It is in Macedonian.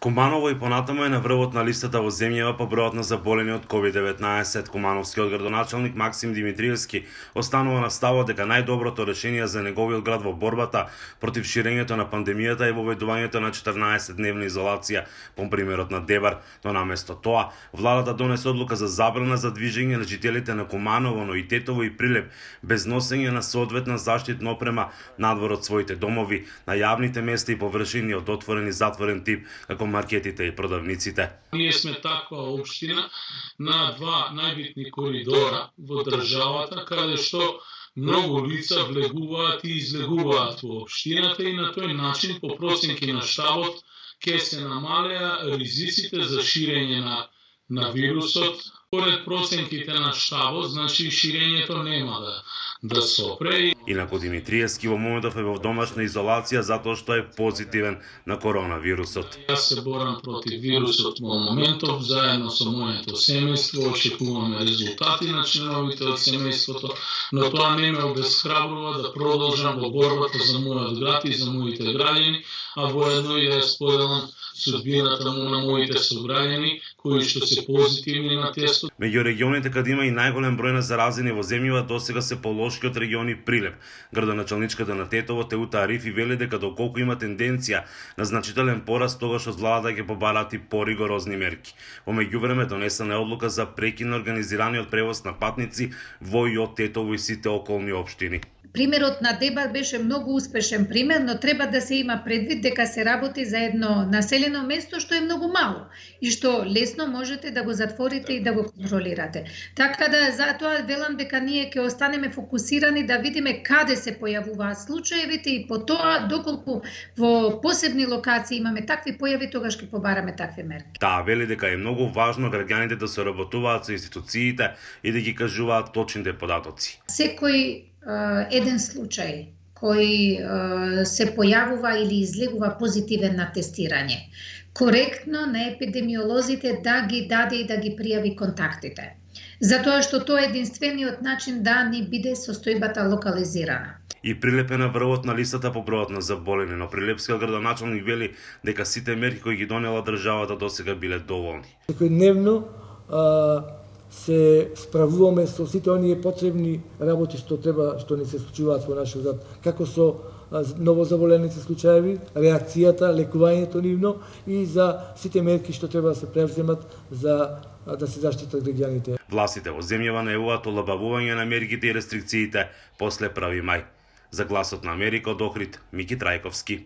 Куманово и понатамо е на врвот на листата во земјава по бројот на заболени од COVID-19. Кумановскиот градоначалник Максим Димитриевски останува на ставот дека најдоброто решение за неговиот град во борбата против ширењето на пандемијата е воведувањето на 14-дневна изолација по примерот на Дебар, но наместо тоа владата донесе одлука за забрана за движење на жителите на Куманово, но и Тетово и Прилеп без носење на соодветна заштитна опрема надвор од своите домови, на јавните места и површини од отворен и затворен тип, како маркетите и продавниците. Ние сме таква општина на два најбитни коридора во државата, каде што многу лица влегуваат и излегуваат во општината и на тој начин по проценки на штабот ќе се намалеа ризиците за ширење на вирусот. Поред проценките на штабот, значи ширењето нема да сопре. Инаку Димитриевски во моментов е во домашна изолација затоа што е позитивен на коронавирусот. Јас се борам против вирусот во моментов, заедно со моето семејство, очекуваме резултати на членовите од семејството, но тоа не ме обесхрабрува да продолжам во борбата за мојот град и за моите граѓани, а воедно и да споделам судбината на моите сограѓани кои што се позитивни на тестот. Меѓу регионите каде има и најголем број на заразени во земјава досега се полошкиот регион и Прилеп. Градоначалничката на Тетово Теута Арифи вели дека доколку има тенденција на значителен пораст, тогаш од владата ќе побараат и поригорозни мерки. Во меѓувреме донесена е одлука за прекин на организираниот превоз на патници во и од Тетово и сите околни општини. Примерот на Дебар беше многу успешен пример, но треба да се има предвид дека се работи за едно населено место што е многу мало и што лесно можете да го затворите и да го контролирате. Така да затоа велам дека ние ќе останеме фокусирани да видиме каде се појавуваат случаевите и по тоа доколку во посебни локации имаме такви појави, тогаш ќе побараме такви мерки. Таа вели дека е многу важно граѓаните да соработуваат со институциите и да ги кажуваат точните податоци. Секој еден случај кој се појавува или излегува позитивен на тестирање, коректно на епидемиолозите да ги даде и да ги пријави контактите. Затоа што тоа е единствениот начин да ни биде состојбата локализирана. И Прилеп е на врвот на листата по бројот на заболени, но прилепскиот градоначалник вели дека сите мерки кои ги донела државата досега биле доволни. Секојдневно се справуваме со сите оние потребни работи што ни се случуваат во нашиот град, како со новозаболените случаеви, реакцијата, лекувањето нивно и за сите мерки што треба да се превземат за да се заштитат граѓаните. Властите во земјава најавуваат олабавување на мерките и рестрикциите после 1 мај. За Гласот на Америка од Охрид, Мики Трајковски.